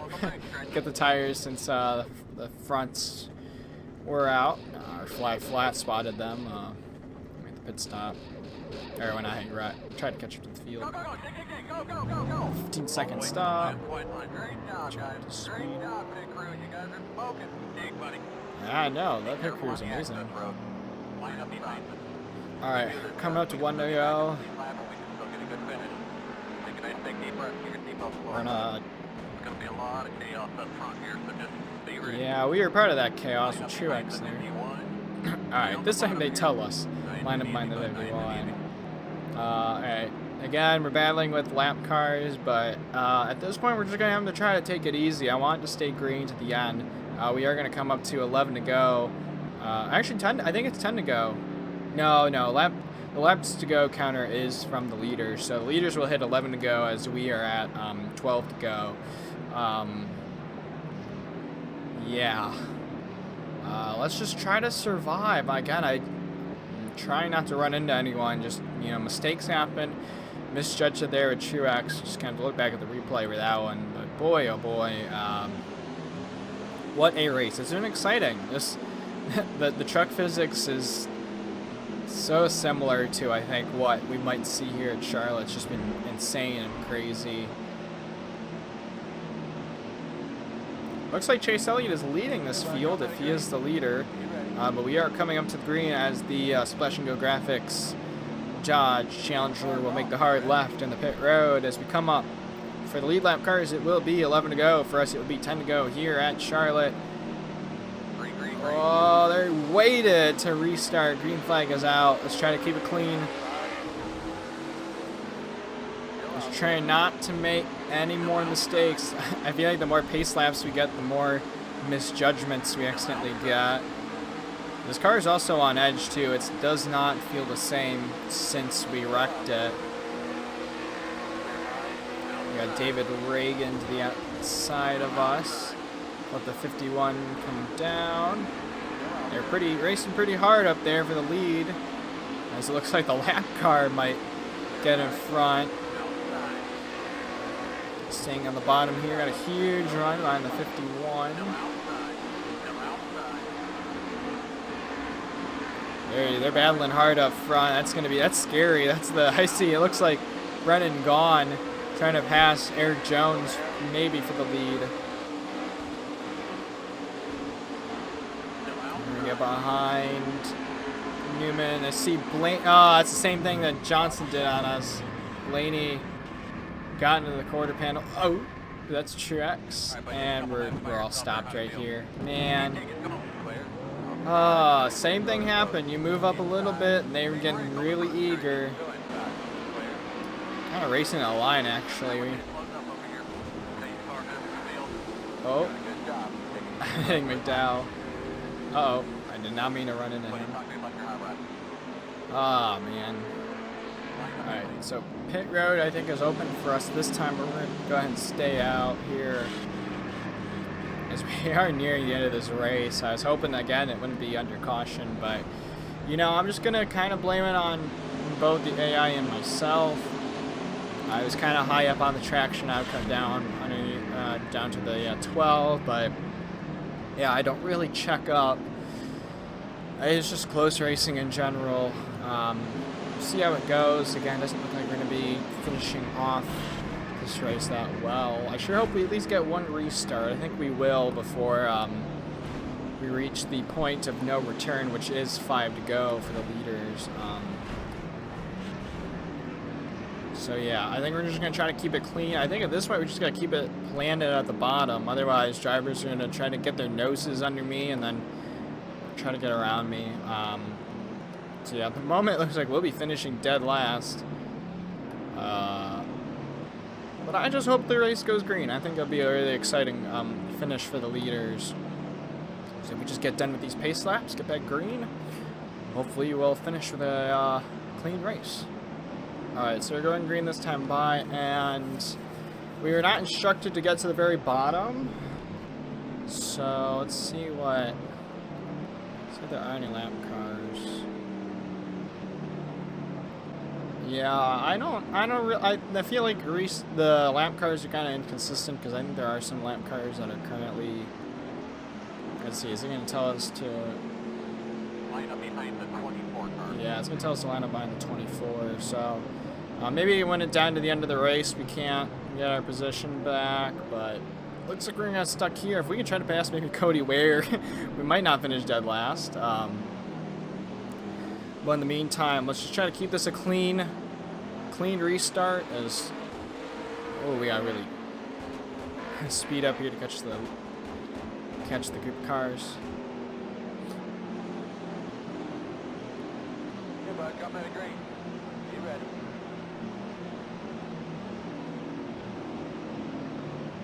get the tires since the fronts were out. Our fly flat spotted them. Make the pit stop. Or when I tried to catch up to the field. 15-second stop. Yeah, I know. That pit crew is amazing. Alright, coming up to 1 to go. We're not... Yeah, we are part of that chaos with Truex there. Alright, this time they tell us. Line up behind the liberty line. Alright, again, we're battling with lap cars, but at this point we're just going to have to try to take it easy. I want to stay green to the end. We are going to come up to 11 to go. Actually, 10. I think it's 10 to go. No, the laps to go counter is from the leaders, so the leaders will hit 11 to go as we are at 12 to go. Yeah. Let's just try to survive. Again, I'm trying not to run into anyone. Just, mistakes happen. Misjudged it there with Truex. Just kind of look back at the replay with that one. But boy, oh boy. What a race. It's been exciting. The truck physics is so similar to, I think, what we might see here at Charlotte. It's just been insane and crazy. Looks like Chase Elliott is leading this field if he is the leader. But we are coming up to the green as the Splash and Go Graphics Dodge Challenger will make the hard left in the pit road as we come up. For the lead lap cars, it will be 11 to go. For us, it will be 10 to go here at Charlotte. Oh, they waited to restart. Green flag is out. Let's try to keep it clean. Let's try not to make any more mistakes. I feel like the more pace laps we get, the more misjudgments we accidentally get. This car is also on edge too. It does not feel the same since we wrecked it. We got David Reagan to the outside of us. Let the 51 come down. They're racing pretty hard up there for the lead. As it looks like the lap car might get in front. Staying on the bottom here, got a huge run behind the 51. They're battling hard up front. That's scary. I see. It looks like Brennan Gaughan trying to pass Eric Jones maybe for the lead. behind Newman. I see Blaine. Oh, it's the same thing that Johnson did on us. Blaney got into the quarter panel. Oh, that's Truex. And we're all stopped right here. Man. Same thing happened. You move up a little bit, and they were getting really eager. Kind of racing a line, actually. Oh. I think McDowell. Uh-oh. I did not mean to run into him. Oh, man. Alright, so pit road, I think, is open for us this time. We're going to go ahead and stay out here. As we are nearing the end of this race. I was hoping, again, it wouldn't be under caution, but, you know, I'm just going to kind of blame it on both the AI and myself. I was kind of high up on the traction. I would come down down to the 12, but yeah, I don't really check up. It's just close racing in general. See how it goes. Again, doesn't look like we're going to be finishing off this race that well. I sure hope we at least get one restart. I think we will before we reach the point of no return, which is 5 to go for the leaders. So yeah, I think we're just going to try to keep it clean. I think at this point we just got to keep it planted at the bottom. Otherwise, drivers are going to try to get their noses under me and then try to get around me. So yeah, at the moment it looks like we'll be finishing dead last. But I just hope the race goes green. I think it'll be a really exciting finish for the leaders. So if we just get done with these pace laps, get that green, hopefully we'll finish with a clean race. Alright, so we're going green this time by, and we were not instructed to get to the very bottom. So let's see what. See if there are any lap cars. Yeah, I feel like the lap cars are kind of inconsistent because I think there are some lap cars that are currently. Let's see, is it going to tell us to line up behind the 24 car? Yeah, it's going to tell us to line up behind the 24. So maybe when it's down to the end of the race, we can't get our position back, but looks like we're going to get stuck here. If we can try to pass maybe Cody Ware, we might not finish dead last. But in the meantime, let's just try to keep this a clean restart. We gotta really speed up here to catch the group of cars. Hey, bud, jump in the green. You ready?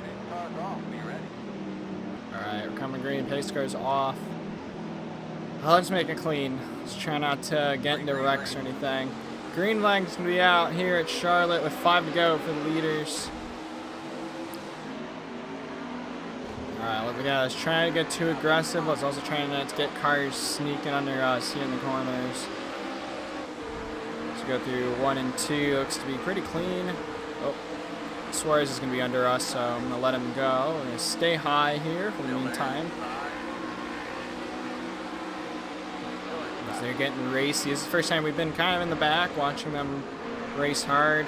Pace car's off. Be ready. Alright, we're coming green. Pace car's off. Let's make it clean. Let's try not to get into wrecks or anything. Green flag's going to be out here at Charlotte with 5 to go for the leaders. Alright, let's try to get too aggressive. Let's also try not to get cars sneaking under us here in the corners. Let's go through 1 and 2. Looks to be pretty clean. Oh, Suarez is going to be under us, so I'm going to let him go. We're going to stay high here for the meantime. They're getting racy. This is the first time we've been kind of in the back, watching them race hard.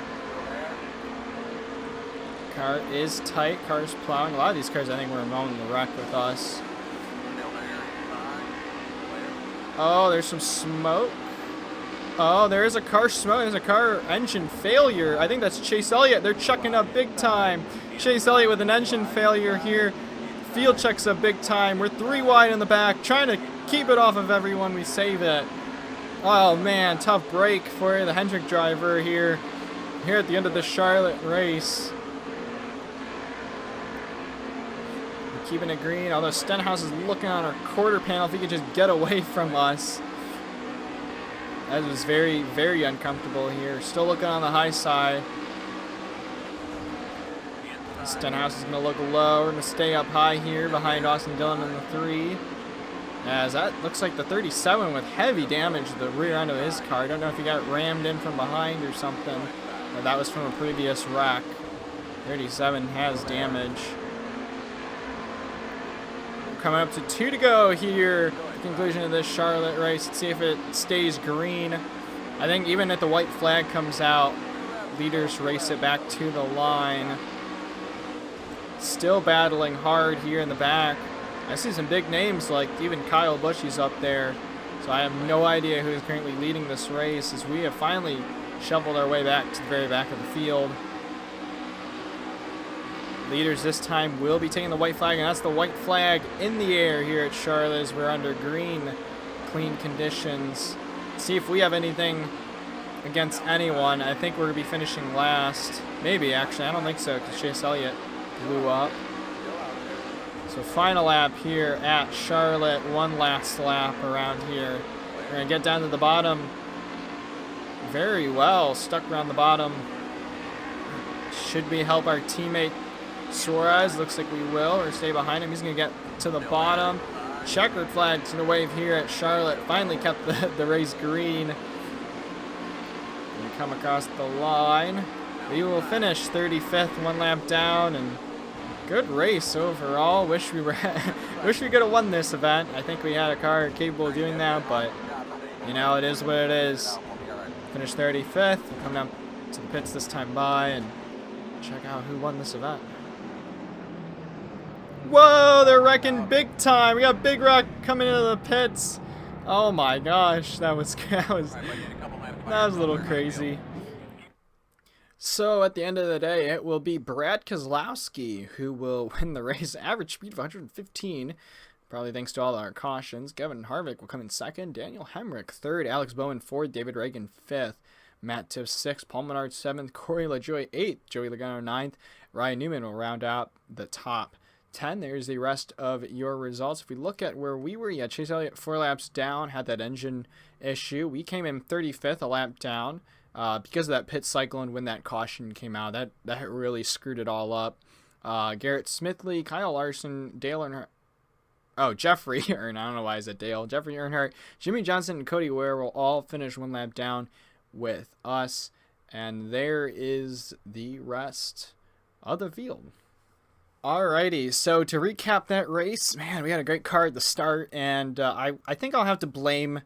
Car is tight. Car's plowing. A lot of these cars, I think, were mowing the wreck with us. Oh, there's some smoke. Oh, there is a car smoke. There's a car engine failure. I think that's Chase Elliott. They're chucking up big time. Chase Elliott with an engine failure here. Field checks up big time. We're 3 wide in the back, trying to keep it off of everyone. We save it. Oh man, tough break for the Hendrick driver here at the end of the Charlotte race. We're keeping it green, although Stenhouse is looking on our quarter panel if he could just get away from us. That was very, very uncomfortable here. Still looking on the high side. Stenhouse is going to look low. We're going to stay up high here behind Austin Dillon in the 3. As that looks like the 37 with heavy damage to the rear end of his car. I don't know if he got rammed in from behind or something. But that was from a previous wreck. 37 has damage. We're coming up to 2 to go here. The conclusion of this Charlotte race. Let's see if it stays green. I think even if the white flag comes out, leaders race it back to the line. Still battling hard here in the back. I see some big names like even Kyle Busch's up there. So I have no idea who is currently leading this race as we have finally shoveled our way back to the very back of the field. Leaders this time will be taking the white flag, and that's the white flag in the air here at Charlotte as we're under green, clean conditions. See if we have anything against anyone. I think we're going to be finishing last. Maybe, actually. I don't think so because Chase Elliott blew up. So final lap here at Charlotte. One last lap around here. We're going to get down to the bottom. Very well. Stuck around the bottom. Should we help our teammate Suarez? Looks like we will. Or stay behind him. He's going to get to the bottom. Checkered flag to the wave here at Charlotte. Finally kept the race green. We come across the line. We will finish 35th, one lap down, and good race overall. Wish we could have won this event. I think we had a car capable of doing that, but you know, it is what it is. Finish 35th. We'll come down to the pits this time by and check out who won this event. Whoa, they're wrecking big time. We got Big Wreck coming into the pits. Oh my gosh, that was a little crazy. So at the end of the day, it will be Brad Keselowski who will win the race. Average speed of 115, probably thanks to all our cautions. Kevin Harvick will come in second. Daniel Hemrick third. Alex Bowman fourth. David Reagan fifth. Matt Tiff sixth. Paul Menard seventh. Corey LaJoie eighth. Joey Logano ninth. Ryan Newman will round out the top 10. There's the rest of your results. If we look at where we were, yeah, Chase Elliott 4 laps down, had that engine issue. We came in 35th, a lap down. Because of that pit cycle and when that caution came out, that really screwed it all up. Garrett Smithley, Kyle Larson, Dale Earnhardt. Oh, Jeffrey Earnhardt. I don't know why I said Dale. Jeffrey Earnhardt, Jimmy Johnson, and Cody Ware will all finish 1 lap down with us. And there is the rest of the field. Alrighty, so to recap that race, man, we had a great car at the start, and I think I'll have to blame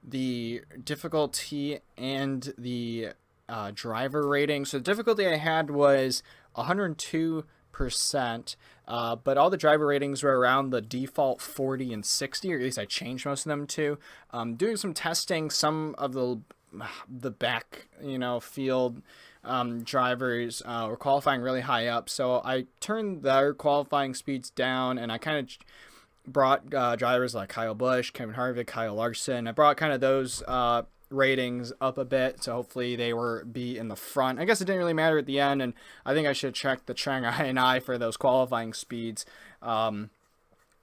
the difficulty and the driver rating. So the difficulty I had was 102%, but all the driver ratings were around the default 40 and 60, or at least I changed most of them to. Doing some testing, some of the back, field drivers were qualifying really high up, so I turned their qualifying speeds down, and I kind of brought drivers like Kyle Busch, Kevin Harvick, Kyle Larson. I brought kind of those ratings up a bit, so hopefully they be in the front. I guess it didn't really matter at the end, and I think I should check the Shanghai and I for those qualifying speeds. Even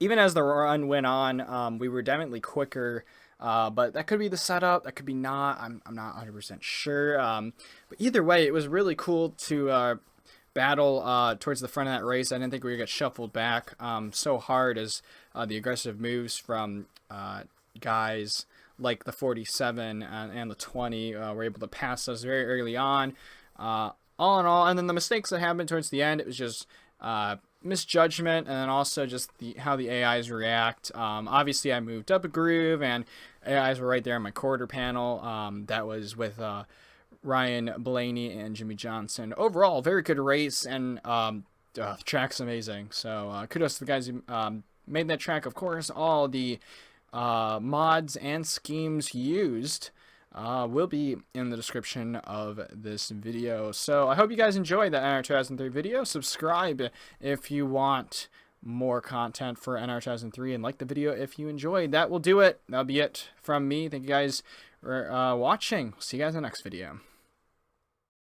as the run went on, we were definitely quicker, but that could be the setup, that could be not. I'm not 100% sure. But either way, it was really cool to battle towards the front of that race. I didn't think we would get shuffled back so hard as the aggressive moves from guys like the 47 and the 20 were able to pass us very early on. All in all, and then the mistakes that happened towards the end, it was just misjudgment, and then also just how the AIs react. Obviously, I moved up a groove, and AIs were right there on my quarter panel. That was with Ryan Blaney and Jimmy Johnson. Overall, very good race, and the track's amazing. So kudos to the guys who made that track. Of course, all the mods and schemes used will be in the description of this video. So I hope you guys enjoyed that NR 2003 video. Subscribe if you want more content for NR 2003, and like the video if you enjoyed. That will do it. That'll be it from me. Thank you guys for watching. See you guys in the next video.